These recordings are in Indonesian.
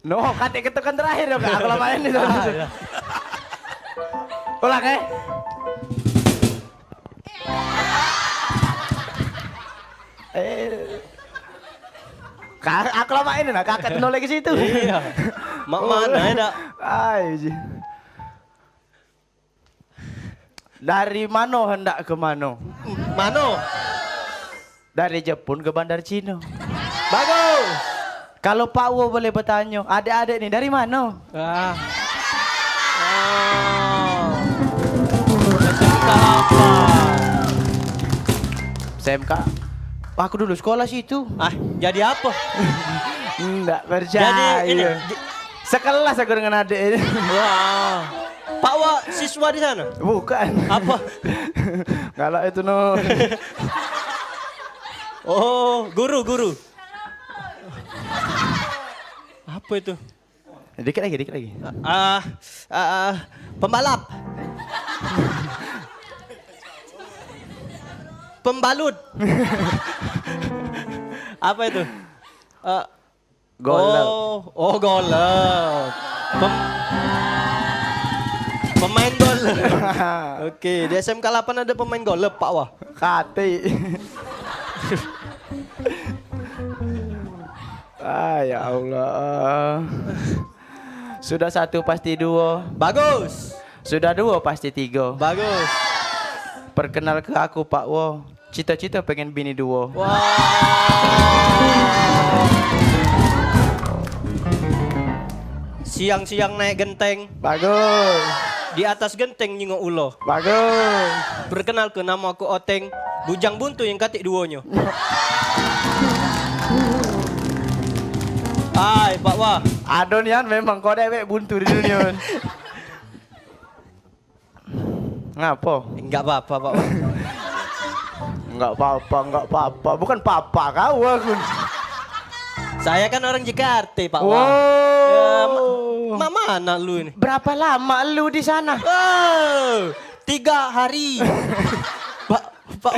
No, katik ketukan terakhir dong, Kak. Aku lamain nih. Ulang ya. Aku lamain nih, kakak tuh lagi situ. Iya. Mak mana ya, Ay. Dari Mano hendak ke Mano? Mano? Dari Jepun ke Bandar Cino. Bagus. Kalau Pak Wo boleh bertanya, adik-adik nih dari mana? Ah. Oh. SMK apa? SMK. Aku dulu sekolah situ. Ah, jadi apa? Enggak percaya. Jadi ini. Sekelas aku dengan adik ini. Wah. Pak Wa siswa di sana? Bukan. Apa? Kalau itu no. Oh, guru. Apa itu? Dikit lagi. Pembalap. Pembalut. Apa itu? Golep. Oh, golep. Pemain golep. Oke, di SMK 8 ada pemain golep, Pak Wah. Kati. Ya Allah. Sudah satu pasti dua. Bagus. Sudah dua pasti tiga. Bagus. Perkenal ke aku Pak Wo. Cita-cita pengen bini dua. Wah. Siang-siang naik genteng. Bagus. Di atas genteng nyingok ulo. Bagus. Perkenalkan, nama aku Oteng. Bujang buntu yang katik duonya. Hai Pak Wah. Adonian memang kau dewek buntu di dunia. Ngapa? Enggak apa-apa Pak Wah. Enggak apa-apa. Bukan papa kau aku. Saya kan orang Jakarta Pak Wow. Wah. Mama anak lu ini. Berapa lama lu di sana? Oh, 3 hari. Pak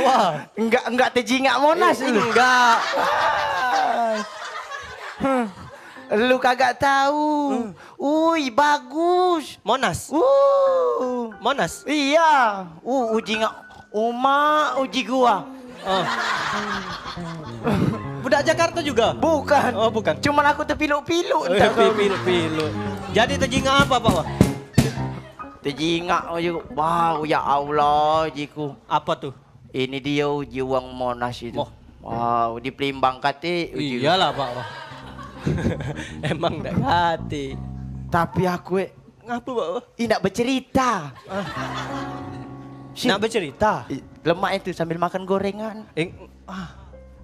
Wah. Enggak tejingak Monas lu. Enggak. Lu kagak tahu. Bagus. Monas. Monas. Iya. Uji nggak uji gua. Oh. Budak Jakarta juga? Bukan. Oh, bukan. Cuman aku terpiluk-piluk. Pilu. Jadi tejinga apa, Pak? Wah? Tejingak juga. Wow, ya Allah, jiku. Apa tuh? Ini dia uji uang Monas itu. Oh. Wow, di Pelimbang kate. Iyalah, Pak. Wah. Emang enggak hati. Tapi aku Ngapa, Pak? Wah? tidak bercerita. Nak bercerita? Lemak itu sambil makan gorengan.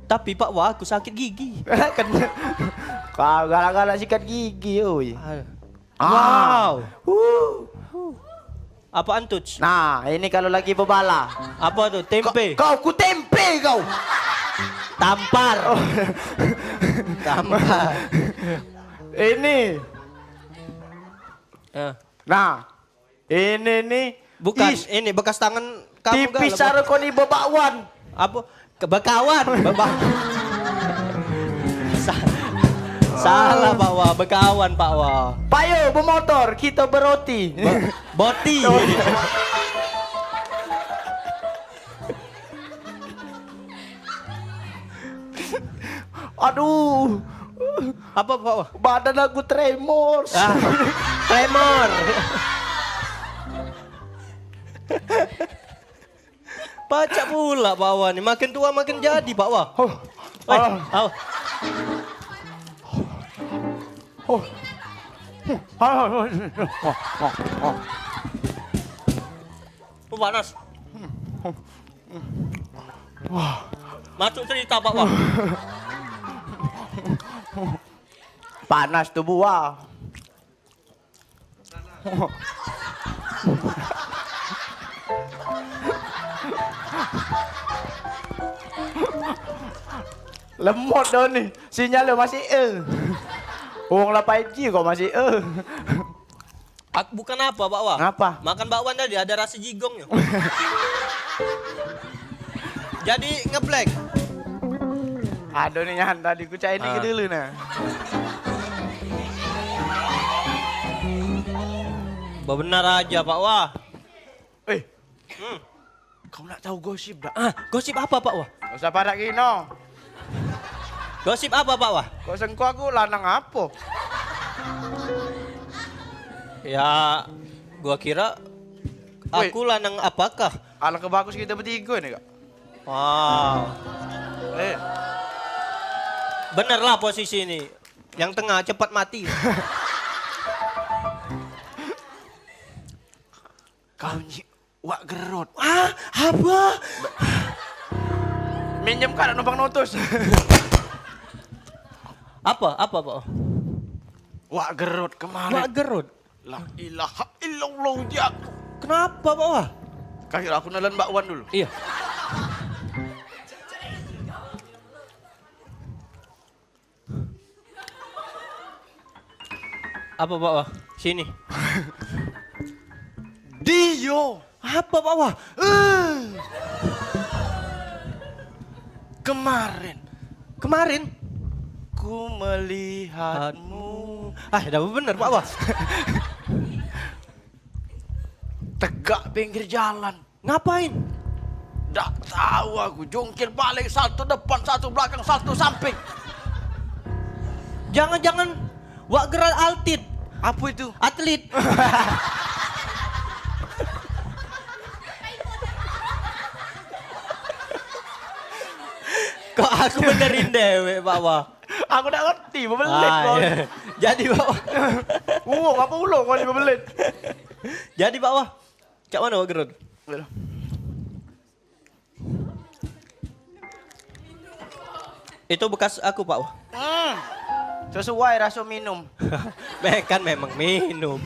Tapi Pak Wah, aku sakit gigi. Kan kau galak-galak sikat gigi, oi. Wow. Apa antuc? Nah, ini kalau lagi bebala. Apa tuh? Tempe. Kau ku tempe kau. Tampar. Tampar. Ini. Nah, ini nih. bukan ini bekas tangan kamu Tipis cara kau ni bebakwan. Apa? Bekawan. Salah Pak Wah, bekawan Pak Wah. Payo bermotor, kita beroti. Boti. Aduh. Apa Pak Wah? Badan aku tremor. Tremor. Pacak pula Pak Wah nih, makin tua makin jadi Pak Wah. Panas. Masuk cerita Pak Wah. Panas tuh buah. Lemot dah ni. Sinyalnya masih Uang 8G kok masih Bukan apa Pak Wah? Ngapa? Makan bakwan tadi ada rasa jigongnya. Jadi ngeblank. Aduh nih nyan tadi ku cair dikit dulu nah. Benar aja Pak Wah. Kau nak tahu gosip tak? Gosip apa Pak Wah? Gak usah pada kino. Gosip apa Pak Wah? Kau sengko aku lanang apa? Ya, gua kira aku lanang apakah? Alangkah bagus kita bertiga nih kak. Wow. Bener lah posisi ini. Yang tengah cepat mati. Kau wak gerut. Apa? Minjem kan numpang notus. Apa Pak Wah? Wak gerut kemarin. Wak gerut. La ilaha illallah ya. Kenapa Pak Wah? Kasih aku nalan Mbak Wan dulu. Iya. Apa Pak Wah? Sini. Dio. Apa Pak Wah? Kemarin ku melihatmu. Dah bener Pak Wah. Tegak pinggir jalan. Ngapain? Nggak tahu aku. Jungkir balik, satu depan, satu belakang, satu samping. Jangan-jangan wak gerak altid. Apa itu? Atlet. Kok aku benerin dewe Pak Wah? Aku udah ngerti, bebelit kau. Iya. Jadi Pak Wah. Apa ulo kau di bebelit? Jadi Pak Wah. Cak mana wak gerut? Itu bekas aku Pak Wah. Sesuai rasa minum. Kan memang minum.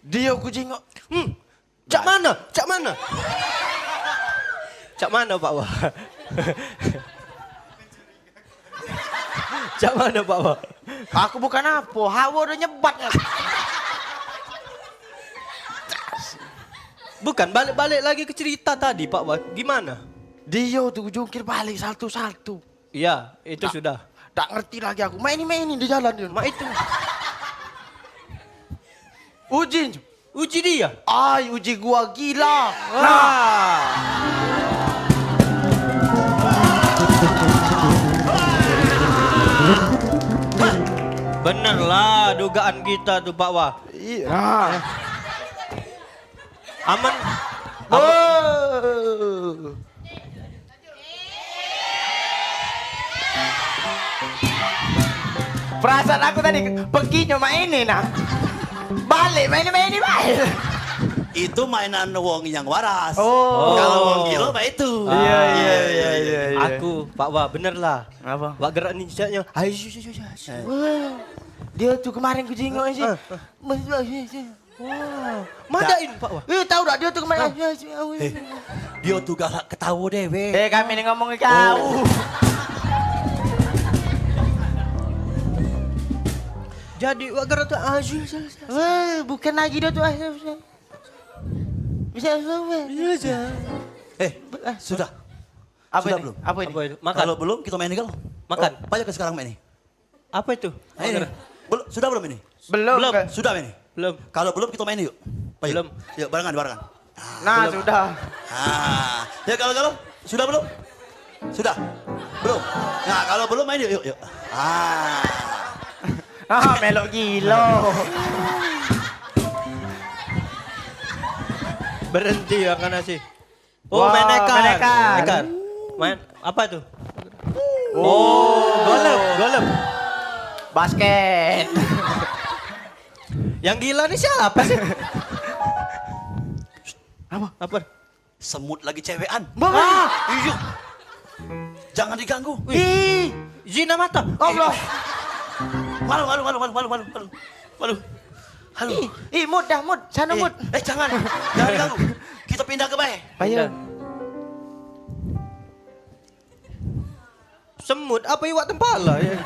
Dia ku jengok. Cak mana? Cak mana? Cak mana Pak Wah? Cak mana Pak Wah? Aku bukan apa, hawa udah nyebat. Bukan, balik lagi ke cerita tadi Pak Wah. Gimana? Dia tuh jungkir balik satu-satu. Iya, itu sudah. Tak ngerti lagi aku. Main di jalan dia. Mak itu. Uji dia. Uji gua gila. Bener lah dugaan kita tuh Pak Wah. Iya. Aman. Perasaan aku tadi perginya mainin nah. Balik main balik. Itu mainan wong yang waras. Oh. Kalau wong gila mah itu. Iya. Aku Pak Wah bener lah. Apa? Wak gerak ninjanya. Dia tuh kemarin ku jengok sih. Madain Pak Wah. Tahu tak dia tuh kemarin. Dia tuh galak ketawa dewe. Kami ini ngomong kau. Jadi wak gerak tuh Bukan lagi dia tuh. Bisa. Sudah. Apa Sudah ini? belum? Apa ini? Apa itu? Makan. Kalau belum kita main ini kalau. Makan. Banyak sekarang main ini. Apa itu? Ini. Sudah belum ini? Belum. Sudah main ini. Belum. Kalau belum kita main yuk. Belum. Yuk barengan. Nah, Belum. sudah. Ya kalau sudah belum? Sudah. Belum. Nah, kalau belum main yuk. Melok gila. Berhenti ya kan sih. Wah, Main nekan. nekan. Main apa tuh? Golem. Basket. Yang gila nih siapa sih? Apa? Semut lagi cewekan. Iya. Jangan diganggu. Zina mata. Allah. Malu. Halo. Mud. Sana mud. Jangan diganggu. Kita pindah ke bae. Ayo. Semut apa iwak tempala ya?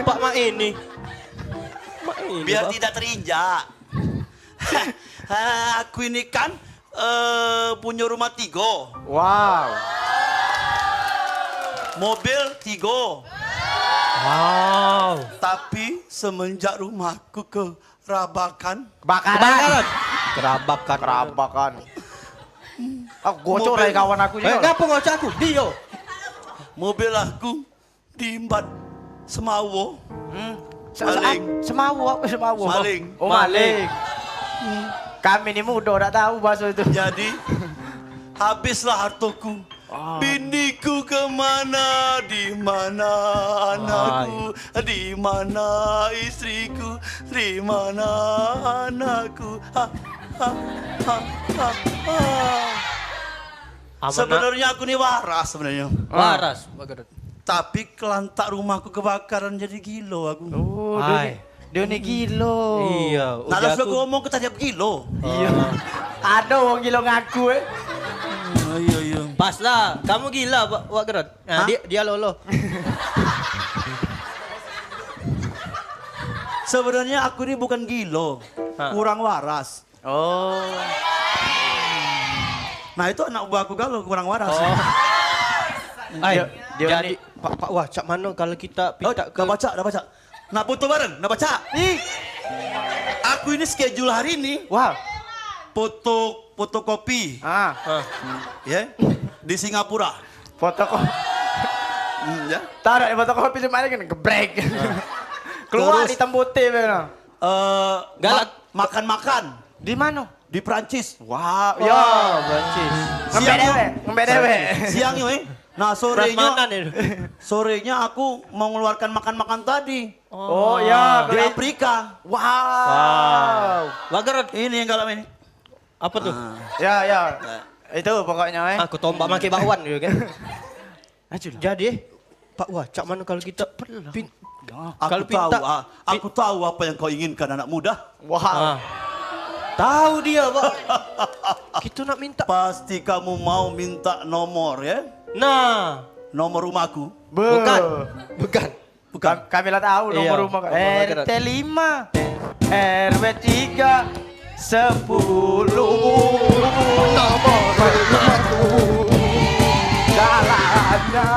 Pak Mak ini. Biar Pak. tidak terinjak. Aku ini kan punya rumah 3. Wow. Mobil 3. Wow. Tapi semenjak rumahku ke Rabakan. Kebakaran. Kerabakan. Kerabakan. Aku gocor Mobil. kawan aku juga. Ngapa ngocok aku? Dio. Mobil aku diimbat semawo. Maling. Semawu apa semawu? Maling. Oh maling. Kami ini muda tak tahu bahasa itu. Jadi habislah hartaku. Biniku kemana, di mana anakku, di mana istriku, di mana anakku. Ha, ha, ha, ha, ha. Sebenarnya aku nih waras sebenarnya. Waras, Pak Garut. Tapi kelantak rumahku kebakaran jadi gilo aku. Oh, Hai. dia ni gilo. Iya, Nah, udah lalu aku ngomong ke tadi gilo. Iya. Ada orang gilo ngaku Iya, iya. Pas lah, kamu gila Pak Garut. Nah, Hah? dia lolo. Sebenarnya aku ini bukan gilo, Hah. kurang waras. Oh. Nah itu anak buahku galau kurang waras. Oh. Ay, dia jadi Pak wah cak mana kalau kita Oh, pinta dah baca, dah baca. Nak foto bareng, dah baca. Ih. Aku ini schedule hari ini Wah. fotokopi, Ah. ya, di Singapura. Foto kok. Ya. Taruh di foto kopi cuma kan gebrek. Keluar Terus- di tembote benar. Galak. Makan-makan Di mana? di Prancis. Wah, Ya, ya. Prancis. Ngembek dewe. Siang ini. Nah Prasmanan sorenya, itu. sorenya aku mau ngeluarkan makan-makan tadi Oh, ya. di Afrika. Wow. Pak Garut, Ini yang galak ini. apa tuh? Ya, ya. Itu pokoknya Aku tombak maki bakwan gitu kan. Aduh. Jadi, Pak wah cak mana kalau kita pin Aku Kalau tahu, pinta- aku tahu apa yang kau inginkan anak muda. Wow. Ah. Tahu dia, Pak. Kita nak minta. Pasti kamu mau minta nomor ya? Nah, Nomor rumahku. bukan. Bukan. Bukan. Kami lah tahu Iya, nomor rumah. nomor RT 5, RW 3, 10. Nomor rumahku. Jalannya,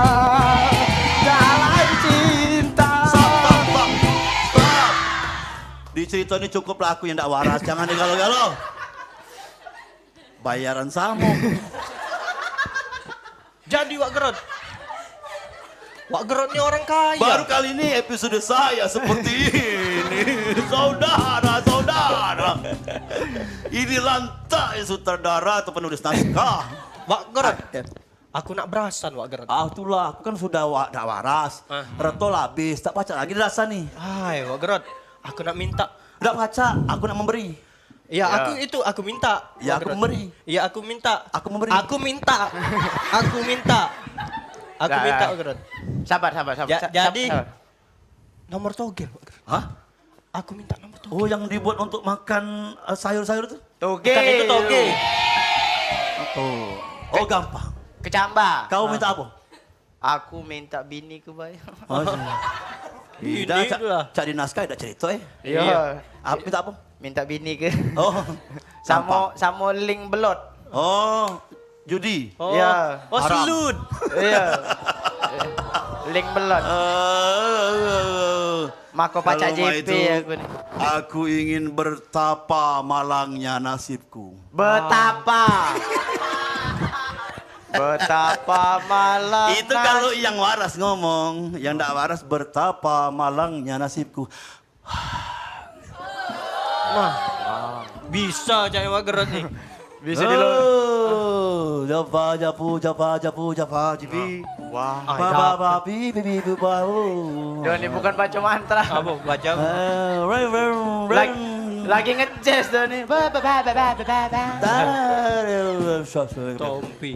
jalan cinta. Stop. Di cerita ini cukuplah aku yang tidak waras. Jangan digalau-galau. Bayaran sama. Jadi Wak Gerot. Wak Gerot ini orang kaya. Baru kali ini episode saya seperti ini. Saudara. Ini lantai sutradara atau penulis naskah. Wak Gerot. Ya. Aku nak berasan Wak Gerot. Ah itulah, aku kan sudah tidak waras. Retol habis, tak baca lagi rasa nih. Hai Wak Gerot. Aku nak minta. Tidak baca, aku nak memberi. Ya, aku minta. Ya, Wak aku Gerot. memberi. Ya aku minta. Aku memberi. Aku minta. Aku minta. Aku Nah, minta nah. Wak Gerot. Sabar. Jadi Sabar. nomor togel Wak Gerot. Hah? Aku minta nomor togel. Oh yang dibuat untuk makan sayur-sayur itu? Toge. Bukan itu toge. Oh gampang. Kecamba. Kau minta apa? Aku minta bini ku bayar. Oh, Ini tidak, itulah. cak di naskah tidak cerita Iya. Apa minta apa? Minta bini ke. Oh, gampang. Sama link belot. Oh, judi. Oh, Iya. oh Haram. selut. Iya. Link belot. Mako pacar Kalau mah JP itu, aku nih. Aku ingin bertapa malangnya nasibku. Betapa. Betapa malam. Itu kalau yang waras ngomong, yang tidak waras betapa malangnya nasibku. Nah, bisa cak Wak Gerot nih. Bisa dulu. Oh, Java, jibi. Wah. Ba, bi, ba, Dia ini bukan baca mantra. Apa baca? Lagi ngejazz dia nih. Ba. Tompi.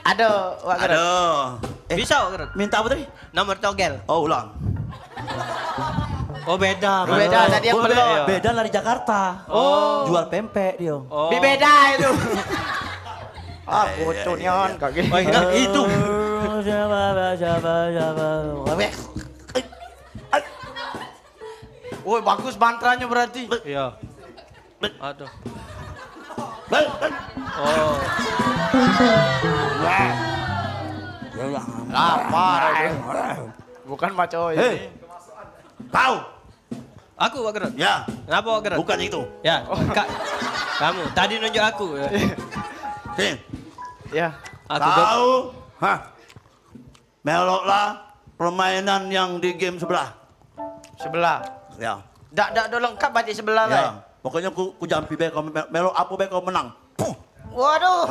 Aduh, Wak Gerot. Aduh. Bisa Wak Gerot. Minta apa tadi? Nomor togel. Oh, ulang. Oh beda. Beda, Mas. tadi yang Oh, belum. Beda lah di Jakarta. Oh. Jual pempek dia. Oh. Di beda itu. Ah, bocunyon kaget. Oh, enggak, itu. Woi, bagus mantranya berarti. Iya. Aduh. Oh. Lapar. Bukan maco Hei. ini. Kau. Aku Wak Gerot. Ya. Kenapa Wak Gerot? Bukan itu. Ya, Kak. Kamu tadi nunjuk aku. Ya. Sini. Ya. Aku Kau, meloklah permainan yang di game sebelah. Sebelah. Ya. Dak do lengkap batik sebelah Ya. bae. Pokoknya ku jampi bae kau melok apa bae kau menang. Puh. Waduh.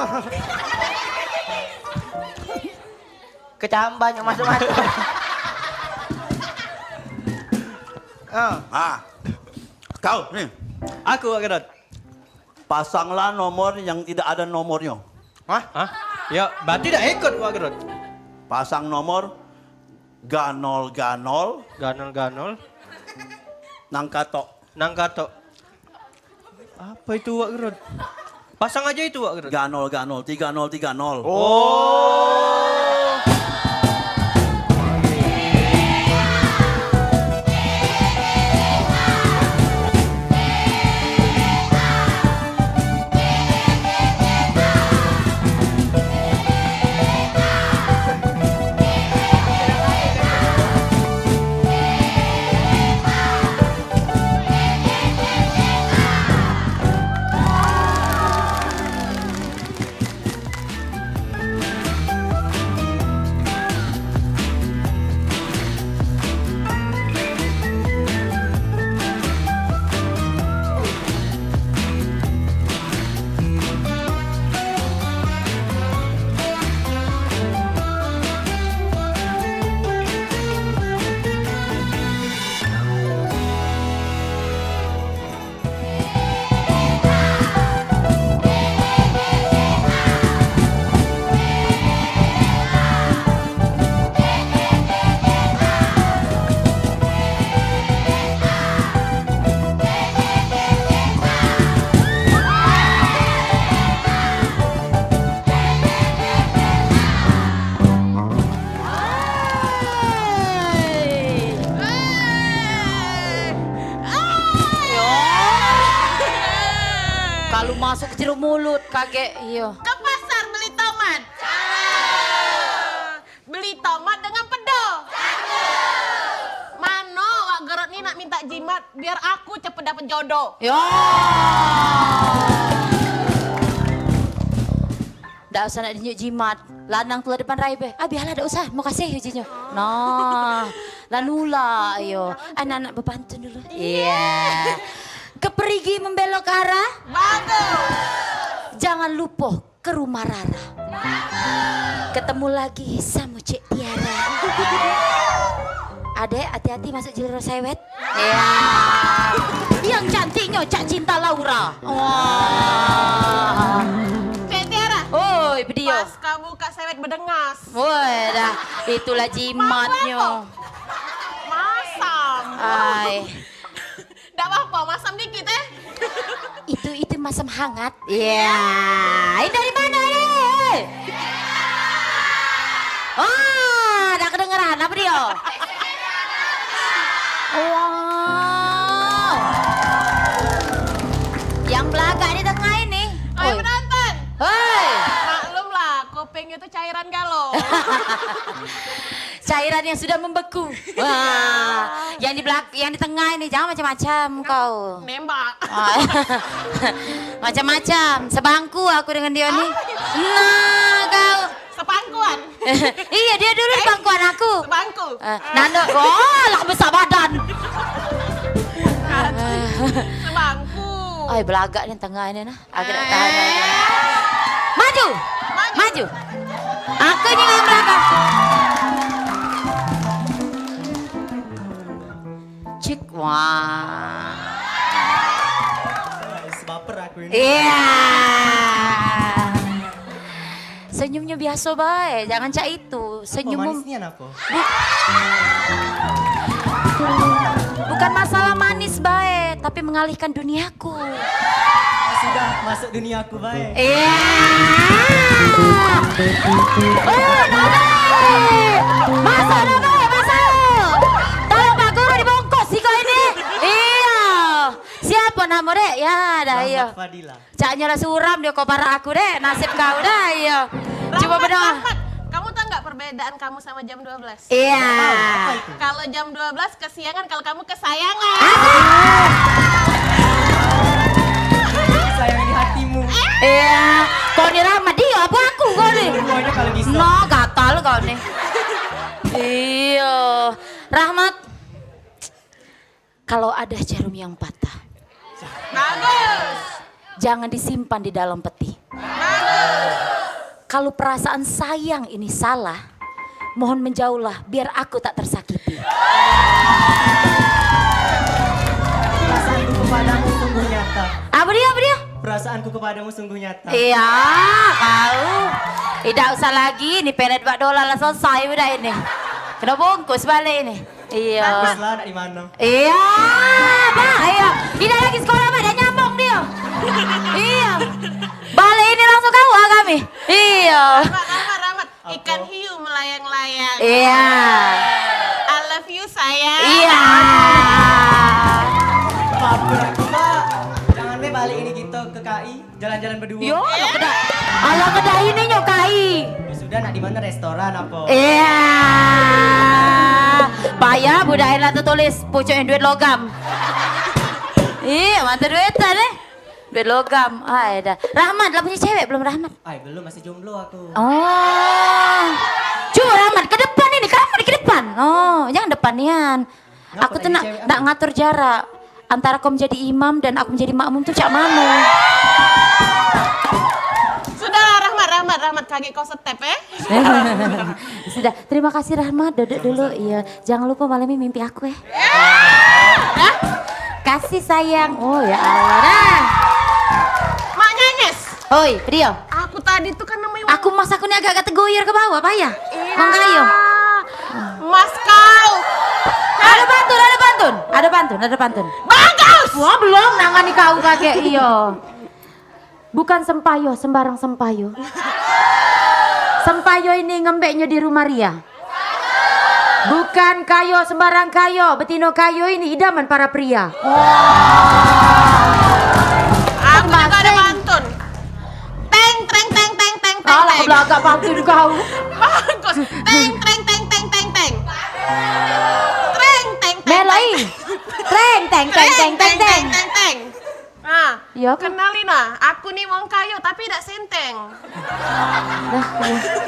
Kecambah yang masuk-masuk. Kau nih. Aku Wak Gerot. Pasanglah nomor yang tidak ada nomornya. Hah? Ya, berarti tidak ikut Wak Gerot. Pasang nomor ganol-ganol Ganol-ganol. nangkatok. Nangkato. Apa itu Wak Gerot? Pasang aja itu Wak Gerot. Ganol-ganol 3030. Oh. Kalau masuk ke jeruk mulut kaget, iya. Ke pasar beli tomat. Beli tomat dengan pedo. Mano Wak Gerot nih nak minta jimat biar aku cepet dapet jodoh. Ya. Nggak usah nak dinyuk jimat. Lanang tulah depan rai be. Biarlah nggak usah. Mau kasih ujinya. Nah, lanula ayo. Anak-anak berpantun dulu. Iya. Keperigi membelok ke arah. Bagus. Jangan lupa ke rumah Rara. Ketemu lagi sama Cik Tiara. Adek, hati-hati masuk Jilro Sewet. Ya. Yang cantiknya Cak Cinta Laura. Wah. Cik Tiara. Oi, video. Pas kamu buka sewet berdengas. Woi, dah. Itulah jimatnya. Masam. Ay. Nggak apa-apa, masam dikit Itu masam hangat. Iya. Ini dari mana nih? Wah, udah kedengeran apa dia? Wow. Yang belakang di tengah ini. Ayo Oi. penonton. Hei. Maklum lah, kuping itu cairan galau. Cairan yang sudah membeku. Wah, yang di yang di tengah ini jangan macam-macam kau. Nembak. Macam-macam. Sebangku aku dengan dia nih. Nah, kau. Sepangkuan. Iya, dia dulu di bangkuan aku. Sebangku. Nando, oh, lah besar badan. Sebangku. Ay, belagak nih tengah ini nah. Aku tak tahan. Maju. Maju. Aku ini yang belakang. Cik, wah. Baper aku ini. Iya. Senyumnya biasa baik, jangan cak itu. Senyummu apa? bukan masalah manis baik, tapi mengalihkan duniaku. Sudah masuk dunia aku baik. Iya. Oh, masuk dah baik, masuk. Tolong Pak Guru dibongkos sih kau ini. Iya. Siapa nama dek? Ya, dah iya. Fadila. Caknya lah suram dia kau para aku dek. Nasib kau dah iya. Coba berdoa. Kamu tahu nggak perbedaan kamu sama jam 12? Iya. Kalau jam 12 kesiangan, kalau kamu kesayangan. Sayang di hatimu. Iya. Kau ni Rahmat dia apa aku kau ni? Semuanya kalau bisa. No, gatal kau ni. Iya. Rahmat. Kalau ada jarum yang patah, Bagus. jangan disimpan di dalam peti. Kalau perasaan sayang ini salah, mohon menjauhlah biar aku tak tersakiti. Perasaanku kepadamu sungguh nyata. Apa dia? Apa dia? Perasaanku kepadamu sungguh nyata. Iya, kau. Tidak usah lagi, ini pelet $4 lah selesai udah ini. Kena bungkus balik ini. Iya. Baguslah, nak di mana? Iya, Pak, iya. Tidak lagi sekolah, Pak, dah nyambung dia. Iya. Balik ini langsung kau kami. Iya. Rahmat. Ikan hiu melayang-layang. Iya. I love you sayang. Iya. Maafkan aku, Mbak. Jangan deh balik ini kita ke KI, jalan-jalan berdua. Yo, ala kedai ini nyokai. Ya sudah, nak di mana restoran apa? Iya. Payah budaya lah tertulis pucuknya duit logam. Iya, mantu duitan deh. Duit logam. Ah, dah. Rahmat, lah punya cewek belum Rahmat? Ay, belum, masih jomblo aku. Oh. Coba Rahmat ke depan ini, kamu ke depan. Oh, jangan depanian. Ngapa Aku tuh lagi nak cewek apa? nak ngatur jarak antara kau menjadi imam dan aku menjadi makmum tuh cak mano. Sudah Rahmat kaget kau step Sudah, terima kasih Rahmat, duduk dulu. Iya, jangan lupa malam ini mimpi aku ya. Kasih sayang. Oh ya Allah. Nah. Mak Nyenyes. Hoi, dia. Aku tadi tuh kan namanya Aku mas aku nih agak-agak tergoyar ke bawah, apa ya? Bang Kayo. Mas kau. Ada pantun. Bagus. Wah, belum nangani kau kakek iyo. Bukan sempayo, sembarang sempayo. Sempayo ini ngembeknya di rumah Ria. Bukan kayo sembarang kayo, betino kayo ini idaman para pria. Aku juga ada pantun. Teng. Alah, belagak pantun kau. Bagus. Teng. Melai. Teng. Nah, Iya, apa? kenalin lah. Aku nih wong kayo tapi tidak senteng.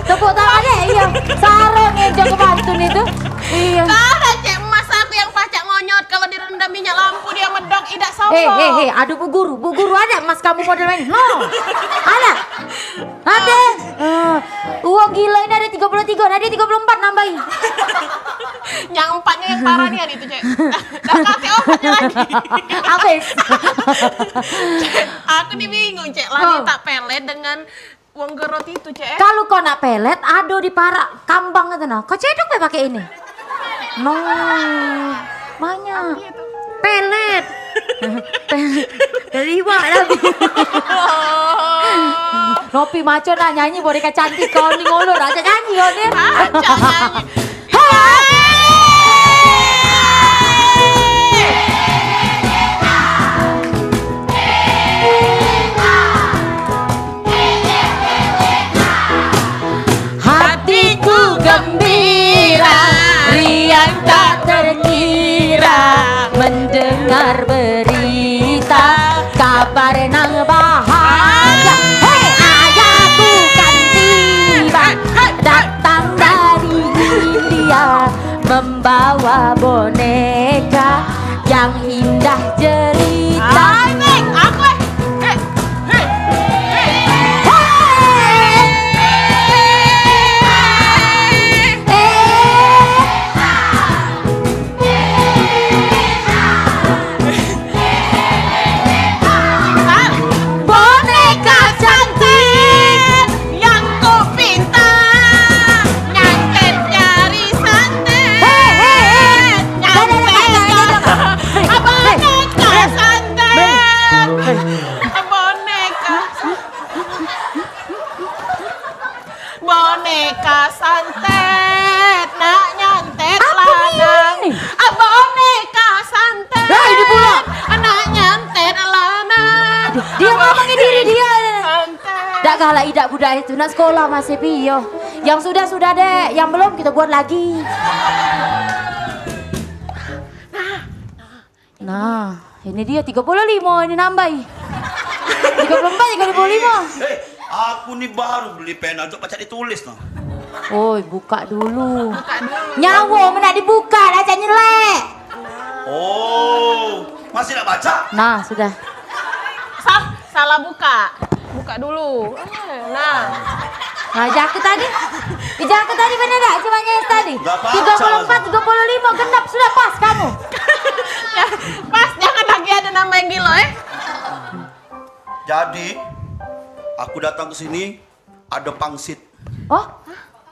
Tepuk tangan deh, iya. Sarong yang jago pantun itu. Iya. Gak ada cek emas aku yang pacak ngonyot kalau direndam minyak lampu dia medok tidak sombong. Aduh bu guru ada mas kamu model main? No, ada. Uang gila ini ada 33, ada 34 nambahin. Yang empatnya yang parah nih itu cek. Dah kasih obatnya lagi. Habis. Aku nih bingung cek lagi tak pelet dengan uang gerot itu cek. Kalau kau nak pelet, ado di para kambang itu nah. Kau cedok be pakai ini. No, banyak. Pelet. Riwa lagi. Nopi maco nak nyanyi boneka cantik kau ni ngolo raja nyanyi kau ni. Pacak nyanyi. Hatiku gembira, riang tak terkira mendengar berita kabar nang bahagia. Hei, ayahku kan tiba datang dari India membawa boneka yang indah cerita. Boneka cantik yang ku pinta, nyantet nyari santet, boneka santet, boneka santet, nak nyantet lanang, boneka santet, ini pula. nak nyantet lanang, Dia ngomongin diri dia. santet. Dak kalah idak budak itu nak sekolah masih piyo. Yang sudah deh, yang belum kita buat lagi. Nah, ini dia 35 ini nambahi. 34, 35. Aku nih baru beli pena untuk baca ditulis noh. Oi, buka dulu. Nyawa mana dibuka, aja nyelek. Oh, masih nak baca? Nah, sudah. Salah buka. Buka dulu. Nah. Nah, jaket tadi. Jaket tadi benar enggak? Cuma nyes tadi. Nggak baca, 34, 35 genap sudah pas kamu. Ya, pas jangan lagi ada nama yang gilo Jadi, aku datang ke sini ada pangsit. Oh,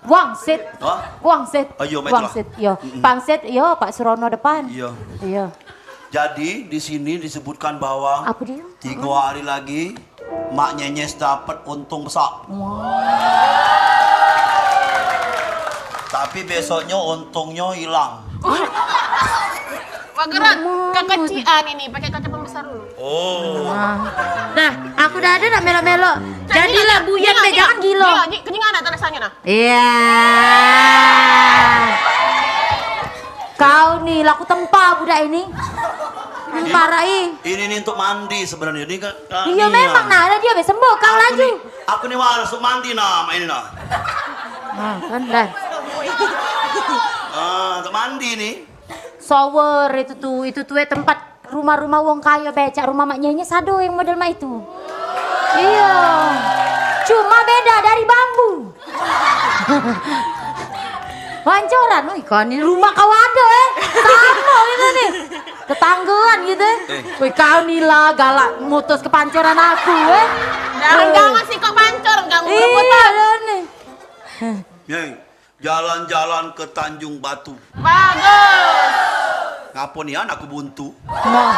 wangsit. Hah? Wangsit. Ayo, main Wangsit. Yo, pangsit. Yo, Pak Surono depan. Iya. Iya. Jadi di sini disebutkan bahwa Apa dia? 3 hari lagi Mak Nyenyes dapat untung besar. Tapi besoknya untungnya hilang. Wah gerak, kekecian ini, pakai kaca pembesar dulu. Oh. Nah, aku udah ada nak melo-melo. Jadilah buyut deh, jangan gilo. Kenyang ada tulisannya nah. Iya. Kau nih laku tempa budak ini. Parai. Ini nih untuk mandi sebenarnya. Ini kan. Iya memang nah, ada dia sembuh kau laju. Aku nih waras untuk mandi nah, ini nah. Nah, kan dah. Untuk mandi nih. Shower itu tuh tempat rumah-rumah wong kaya becak rumah maknya sado yang model mah itu. Iya. Cuma beda dari bambu. Pancoran, wih kan ini rumah kau ada sama gitu nih. Tetanggaan gitu. Wih kau nih lah galak mutus ke pancoran aku Jangan masih kok pancor, kamu Iya nih. Nyeng, jalan-jalan ke Tanjung Batu. Bagus. Ngapo nih aku buntu? Nah.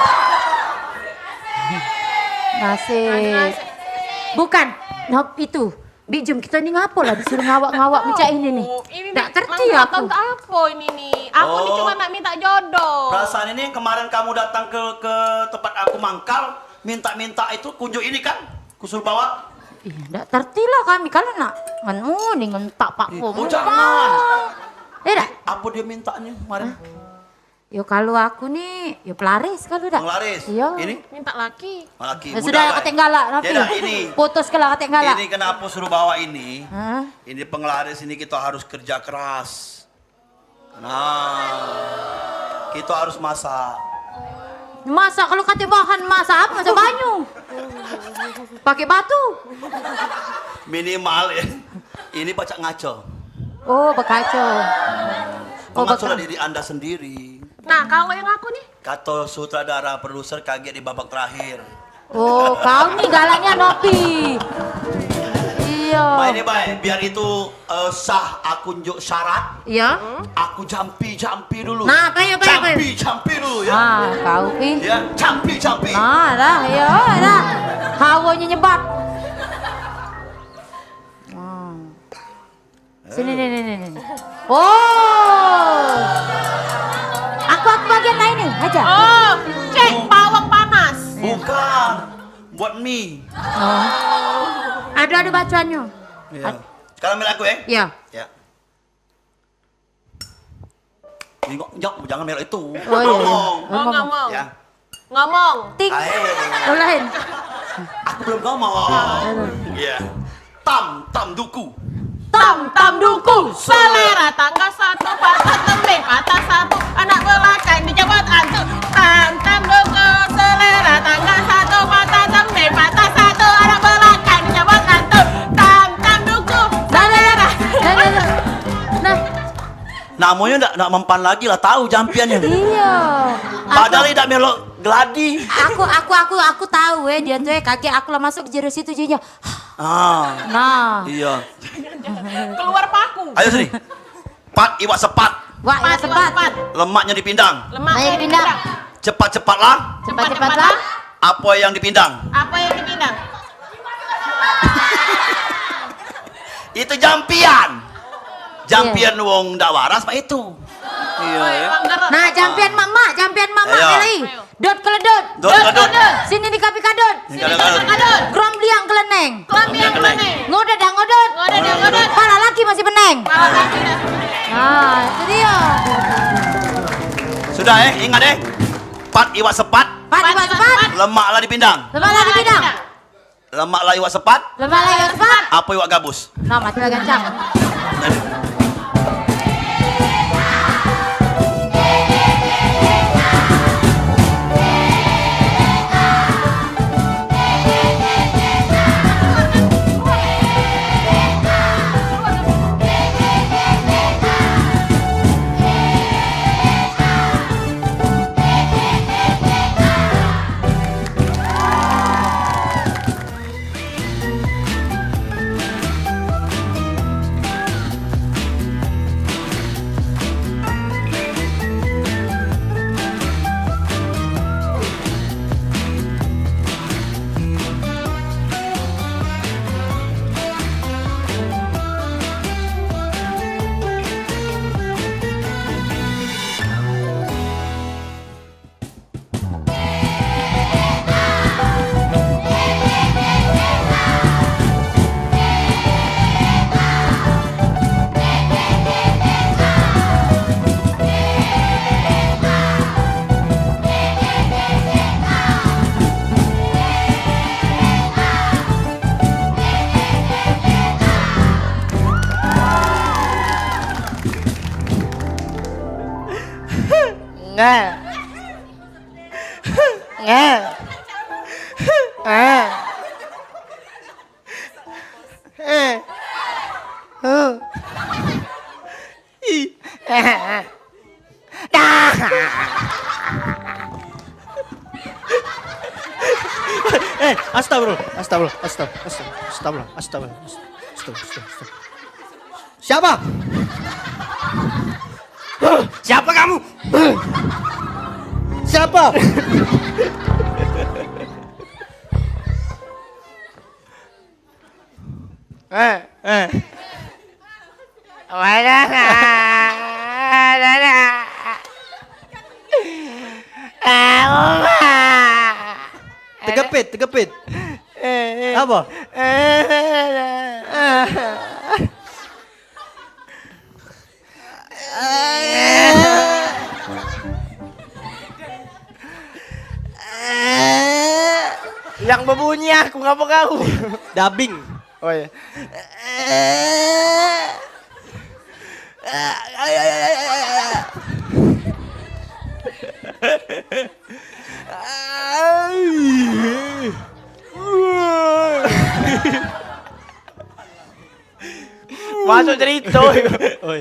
Nasib. Bukan, nah itu. Bijum kita ini ngapo lah disuruh ngawak-ngawak macam ini nih. Ini Tak kerti aku. aku. Apa ini nih? Aku nih cuma nak minta jodoh. Perasaan ini yang kemarin kamu datang ke tempat aku mangkal, minta-minta itu kunjuk ini kan? Kusul bawa. Iya, tak terti lah kami kalau nak. Nih ngentak Pak Pom. Oh jangan. Tidak. Apa dia mintanya kemarin? Yo kalau aku nih, yo pelaris kalau dah. Pelaris? Iya. Ini? Minta laki. Laki. Ya sudah kata galak nanti. Ya dah, ini. Putus kalau kata galak. Ini kenapa suruh bawa ini? Hah? Ini penglaris ini kita harus kerja keras. Nah, kita harus masak. Masak kalau kata bahan masak apa? Masak banyu. Pakai batu. Minimal ya. Ini baca ngaco. Oh, bekacau. Oh, Mengacolah diri Anda sendiri. Nah, kalau yang aku nih, Kata sutradara produser kaget di babak terakhir. Oh, kau nih galaknya Nopi. Iya. Baik ini baik, biar itu sah aku unjuk syarat. Iya. Aku jampi dulu. Nah, apa ya? Jampi dulu ya. Ah, kau pi. Ya, jampi. Nah, dah, ya, dah. Hawanya nyebat. Sini, nih. Oh. Aku bagian lain nih, aja. oh, cek bawang panas. Bukan, buat mie. Oh. Ada bacaannya. Ya. Sekarang ambil aku ya. Iya. Ya. Ini kok jangan merah itu. Oh, iya. Ngomong. Ngomong. Ya. Ngomong. Ting. Ayo. Lain. Aku belum ngomong. Iya. Tam duku. Tam duku. Selera tangga 1, patah tembing, patah 1. Anak belakang di jabat antu. Tam duku. Selera tangga 1, patah tembing, patah 1. Anak belakang di jabat antu. Tam duku. Selera. Nah. Namanya enggak mempan lagi lah, tahu jampiannya. Iya. Padahal tidak melok gladi. Aku tahu dia tuh kakek aku lah masuk ke jero situ jinya. Nah. Iya. Keluar paku. Ayo sini. Pat iwak sepat. Wah, ya cepat. Lemaknya dipindang. Ayo dipindang. Cepat-cepatlah. Cepat-cepatlah. Apa yang dipindang? Apa yang dipindang? Itu jampian. Jampian wong ndak waras mah itu. Iya ya. Nah, jampian mama Ayo. kali. Dot keledot. Dot keledot. Sini di kapi kadot. Sini kadot. Grom liang keleneng. Kelambi yang keleneng. Ngodot. Ngodot. Pala laki masih benek. Sudah ingat Pat iwak sepat, Pat iwak sepat. lemaklah dipindang. Lemaklah dipindang. Lemaklah iwak sepat, Lemaklah iwak sepat. apa iwak gabus? Nah, mati lah gancang. Nge. Nge. Astagfirullah. Siapa? Siapa kamu? Siapa? Tegepit. Apa? Yang berbunyi aku ngapa kau? Dubbing. Oh iya. Masuk cerita. Oi.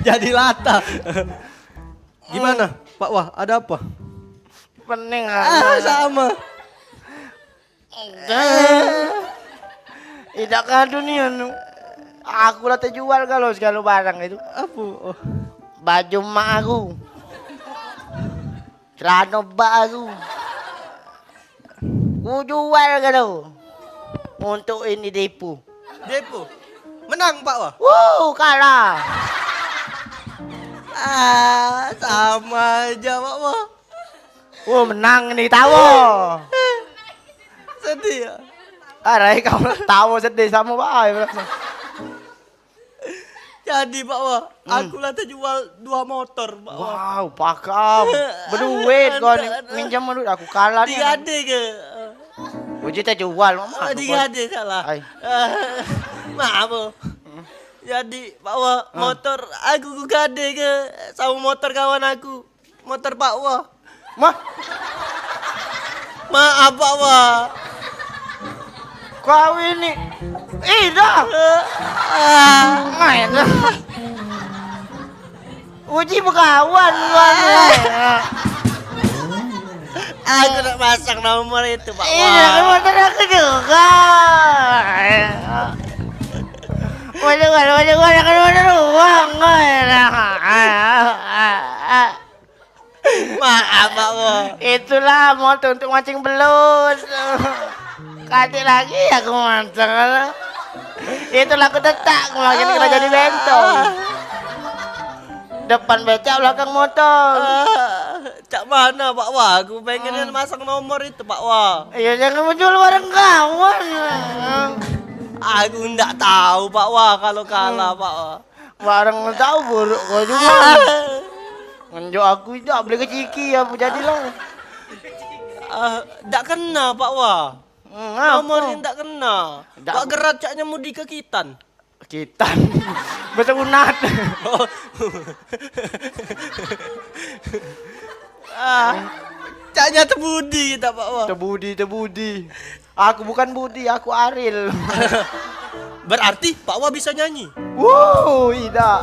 Jadi lata. Gimana, Pak Wah? Ada apa? Pening Sama. Tidak kado nih anu. Aku lah terjual kalau segala barang itu. Apa? Oh. Baju mak aku. Celana bak aku. Ku jual kalau. Untuk ini depo. Depo. Menang, Pak Wah. Kalah. Sama aja, Pak Wah. Menang nih tahu. Sedih ya. Arai kau tahu sedih sama Pak. Jadi, Pak Wah, aku lah terjual 2 motor, Pak Wah. Wow, pakam. Berduit kau minjam duit aku kalah nih. 3 ade ke? Uji terjual mama. 3 ade salah. Ai. Maaf, Pak. Jadi, Pak Wah, motor aku gade ke sama motor kawan aku. Motor Pak Wah. Maaf, Pak Wah. Kau ini. Dah. Main dah. Uji berkawan. Aku nak pasang nomor itu, Pak Iya, Wah. motor aku juga. Waduh, uang. Maaf, Pak Wah. Itulah motor untuk mancing belut. Kati lagi aku mancing. Itulah aku tetak, makin kita jadi bentong. Depan becak, belakang motor. Cak mana, Pak Wah? Aku pengen masang nomor itu, Pak Wah. Iya, jangan menjual barang kawan. Aku ndak tahu Pak Wah kalau kalah Pak Wah. Barang tahu buruk kau juga. Ngenjuk aku tidak beli ke ciki ya jadilah. Ndak kena Pak Wah. Nomornya Apa? ndak kena. Ndak- Pak Gerat caknya mudi ke Kitan. Kitan. Betul unat. Caknya terbudi kita Pak Wah. Tebudi. Aku bukan Budi, aku Aril. Berarti Pak Wah bisa nyanyi. Wow, tidak.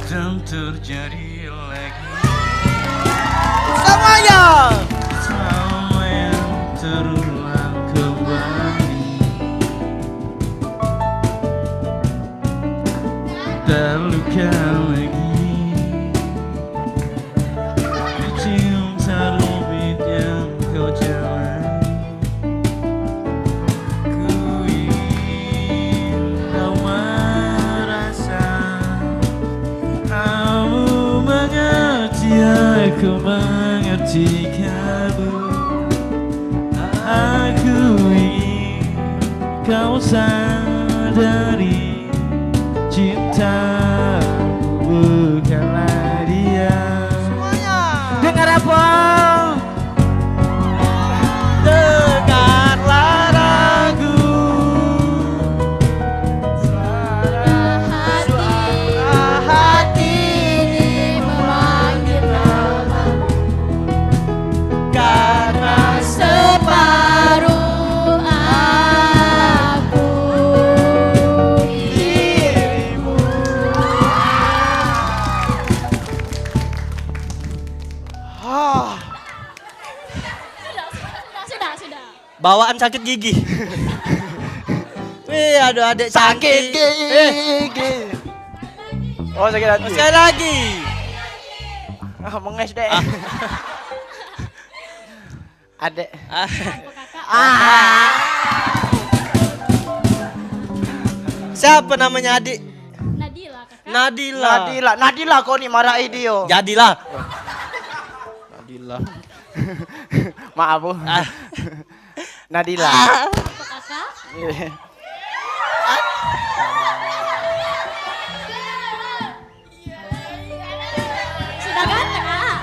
Dan terjadi lagi Semuanya. sama yang terulang kembali. Terluka lagi, dicium tarubit yang kau jalani. Ku ingin kau merasa, kamu mengerti, aku mengerti kamu. Aku ingin kau sadari, cintaku bukanlah dia. Dengar apa? Dengarlah lagu. Hati ini memanggil nama Karena separuh aku. Sudah. bawaan sakit gigi. Wih, aduh adik Sakit cantik. gigi. Oh, sakit hati. Sekali lagi. Menges deh. Adek. Siapa namanya adik? Nadila kakak. Nadila. Nadila kau nih marahi dia. Jadilah. Nadila. Maaf, Bu. Nadila. Apa kakak? Iya. Sudah ganteng kak.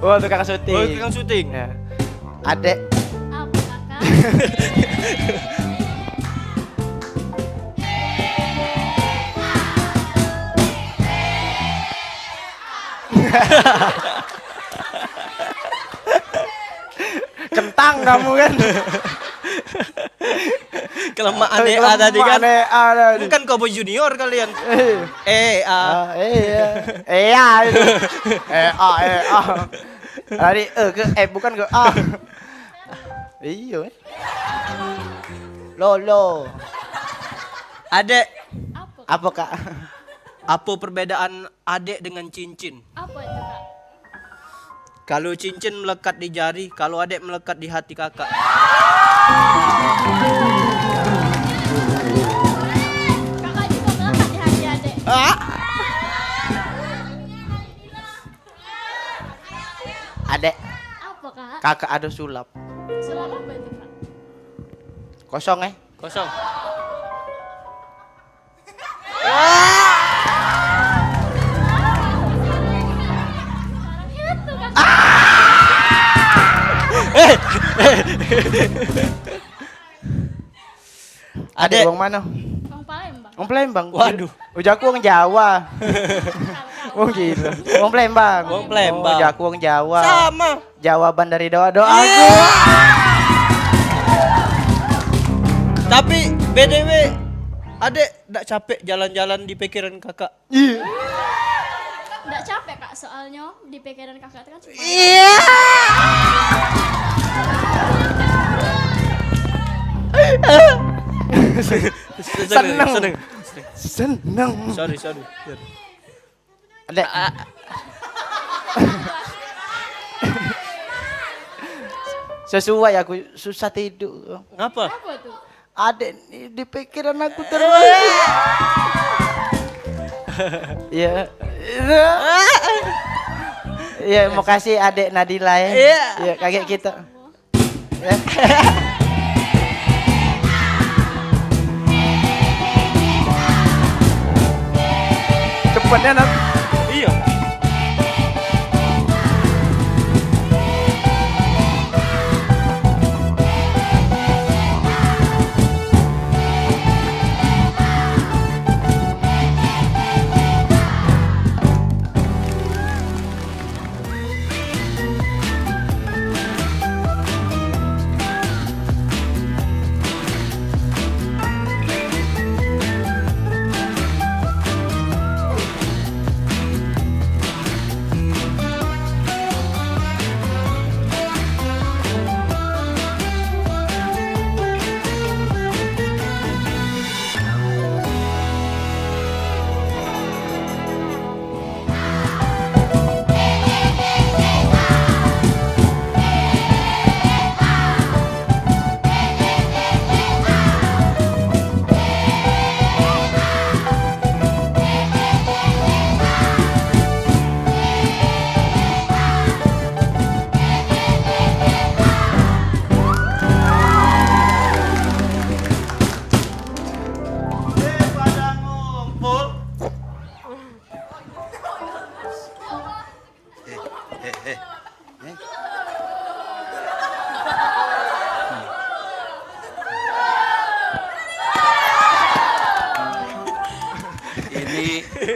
Oh, tukang syuting. Oh, tukang syuting. Ya. Adek. Apa kakak? Kentang kamu kan. Kelemahan EA tadi kan. Ada. Bukan Cowboy Junior kalian. EA. Iya itu. A. Dari ke bukan ke A. Iya. Lolo. Adek, Apa? Apa Kak? apa perbedaan adek dengan cincin? Apa itu kak? Kalau cincin melekat di jari, kalau adek melekat di hati kakak. Kakak juga melekat di hati adek. Adek, Apa kak? kakak ada sulap. Sulap apa itu kak? Kosong Kosong. Itu kakak. Adek Adek. wong mana? Bang Palembang. Wong Palembang. Waduh. Ujaku wong Jawa. Wong gila. Wong Palembang. Wong Palembang. Ujaku wong Jawa. Sama. Jawaban dari doa-doaku. Tapi BDW, adek ndak capek jalan-jalan di pikiran kakak? Iya. Nggak capek kak soalnya di pikiran kakak itu kan cuma Seneng. Seneng. Sorry. Adek. Sesuai aku susah tidur. Ngapa? Adek di pikiran aku terus. Ya. Ya, mau kasih adek Nadila ya. Iya. Ya, kaget kita. Ya. Cepatnya nak. Iya.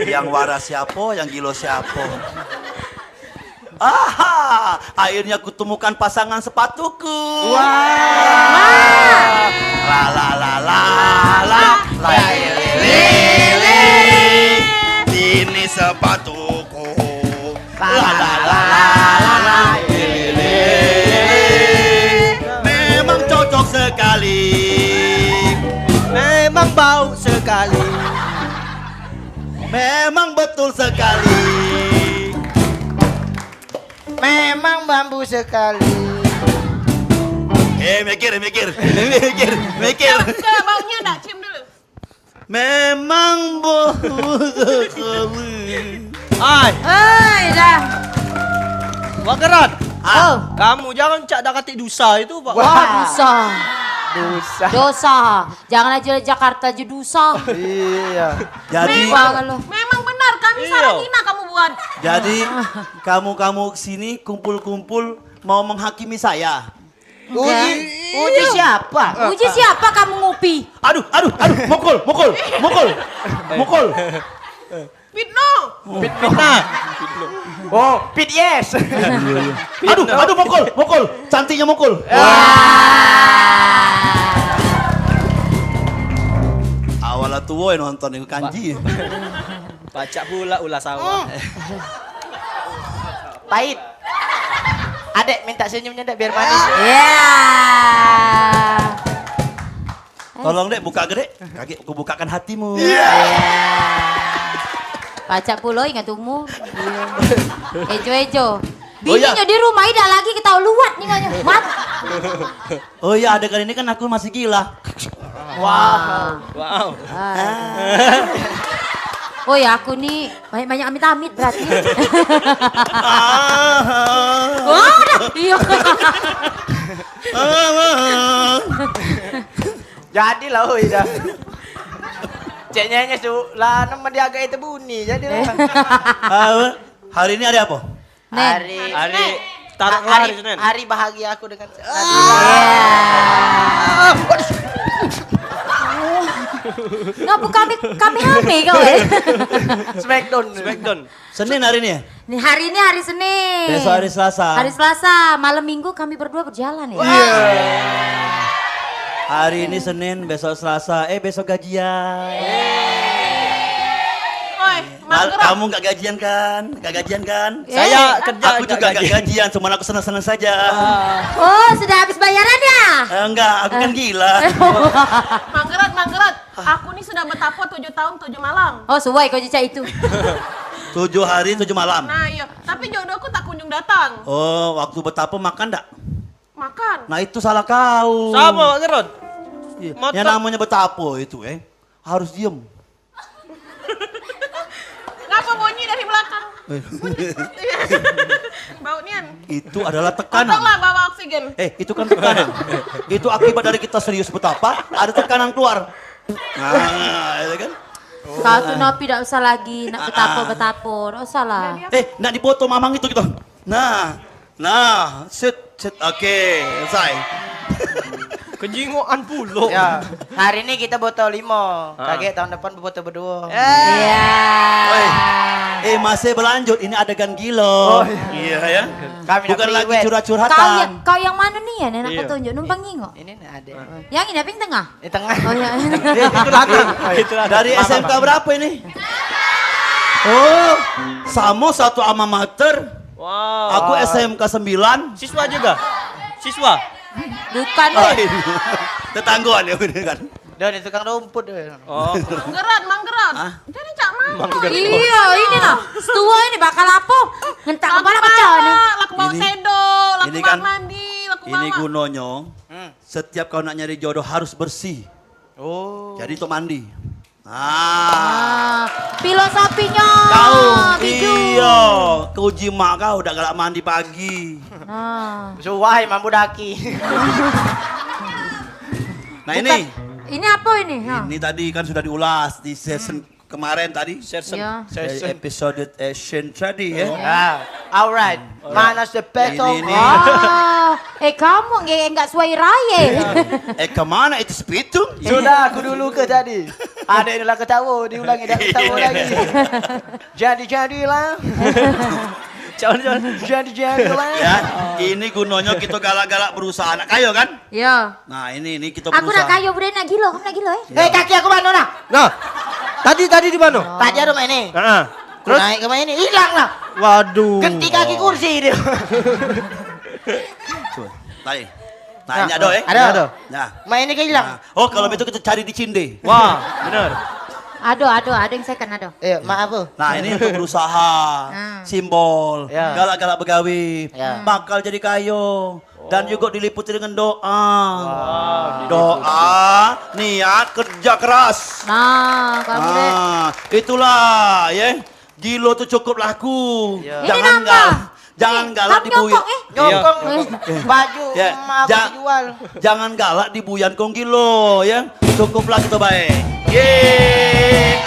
Yang waras siapa, yang gilo siapa. Aha, akhirnya kutemukan pasangan sepatuku. Wah. La la la la la la lili. Ini sepatuku. La la la la la lili. Memang cocok sekali. Memang bau sekali. Memang betul sekali. Memang bambu sekali. Mikir. Coba baunya enggak, cium dulu. Memang bau sekali. Hai dah. Wakarat. Oh. Kamu jangan cak dakati dusa itu, Pak. Wah, dosa. Dosa. Jangan aja Jakarta aja dosa. Iya. Jadi Memang benar kami Sarantina kamu buat. jadi kamu sini kumpul-kumpul mau menghakimi saya. Uji siapa? Uji siapa kamu ngopi? Aduh, mukul. Fitno. Fitnah. Oh, Pit yes. Aduh, mukul. Cantiknya mukul. Awalnya tua yang nonton itu kanji. Pacak pula ulah sawah. Pahit. Adek minta senyumnya dek biar manis. Ya. Tolong dek buka gede. Kaki aku bukakan hatimu. Pacak pulo ingat umur. Ejo. Oh, iya. Bininya di rumah ida lagi kita luat nih nganya. Mat. Oh iya, adegan ini kan aku masih gila. Wow. Oh ya aku nih banyak amit-amit berarti. Oh, dah. Iya. Jadi lah ida. Ceknya lah nama dia agak itu bunyi jadi lah. Hari ini ada apa? Nen. Hari taruh hari Senin. Hari bahagia aku dengan Ngapa kami hame kau Smackdown. Senin hari ini ya? Nih hari ini hari Senin. Besok hari Selasa. Hari Selasa, malam Minggu kami berdua berjalan ya. Hari ini Senin, besok Selasa. Besok gajian. Oi, Manggerak. Kamu nggak gajian kan? Saya kerja. Aku juga nggak gajian, cuma aku senang-senang saja. Oh, sudah habis bayaran ya? Enggak, aku kan gila. Manggerat. Aku nih sudah betapa 7 tahun 7 malam. Oh, suai kau cica itu. 7 hari 7 malam. Nah iya, tapi jodohku tak kunjung datang. Oh, waktu betapa makan enggak? Makan. Nah itu salah kau. Sama Pak Gerod. Iya. Motor- Yang namanya betapa itu harus diem. Ngapa bunyi dari belakang? Bau nian. Itu adalah tekanan. Potonglah bawa oksigen. Itu kan tekanan. Itu akibat dari kita serius betapa, ada tekanan keluar. Nah, itu kan. Kau tuh Nopi tidak usah lagi nak betapa-betapa. Tidak usah lah. Nak dipoto mamang itu gitu. Nah, sit. Oke, selesai. Kejingoan pulo. Ya, hari ini kita botol 5. Kaget tahun depan botol berdua. Iya. Masih berlanjut. Ini adegan gilo. Iya ya. Kami Bukan nak lagi priwet. curhat-curhatan. Kau yang mana nih ya? Nenek kau tunjuk numpang ngingok. Ini nih ada. Yang ini apa yang tengah? Di tengah. Oh ya. Itu datang. Dari SMK berapa ini? Oh, sama satu alma mater. Wow. Aku SMK 9. Siswa juga. Siswa. Bukan Oh, deh. ini. Tetangguan ya ini kan. Dan itu tukang rumput. Oh. Manggeran. Jadi cak mau. Iya, ini lah. Setua ini bakal apa? Ngentak kepala pecah nih. Laku bawa Ini- sedo, laku ini bawa kan- mandi, laku Ini bawa. gunanya. Setiap kau nak nyari jodoh harus bersih. Oh. Jadi untuk mandi. Filosofinya. Kau Biju. iya, kau jima kau udah galak mandi pagi. Nah. Suwai mampu daki. Nah ini, Ini apa ini? Nah. ini tadi kan sudah diulas di season kemarin tadi. Sersen. Iya. Dari episode Asian tadi ya. Alright. Mana the best of Ini. Kamu enggak suai raya. Kemana itu sepitung? Sudah aku dulu ke tadi. Ada yang dah ketawa, diulangi dah ketawa lagi. Jadi-jadilah. Jangan. Jadi-jadilah. Ya, ini gunanya kita galak-galak berusaha nak kayo kan? Ya. Nah ini kita Aku nak berusaha. kayu bude nak gilo, kamu nak gilo Kaki aku mana nah? Nah. Tadi di mana? Tadi ada rumah ini. Heeh. Terus naik ke mana ini? Hilang lah. Waduh. Ganti kaki kursi dia. Tuh, tadi. Nah ini ada Ada. Nah. Main ini hilang. Oh kalau begitu kita cari di Cinde. Wah, benar. Ada yang second ada. Maaf bu. Nah ini untuk berusaha, simbol, Ya. galak-galak begawi, Ya. bakal jadi kayo. Dan juga diliputi dengan doa. Doa, niat, kerja keras. Nah, kamu deh. Itulah ya. Gilo tuh cukup laku. Ya. Ini Jangan nambah. jangan Nih, galak kamu dibuyut. nyokong, Nyokong baju Ya, maaf jual. Jangan galak dibuyan kong gilo ya. Cukuplah kita baik. Yeay.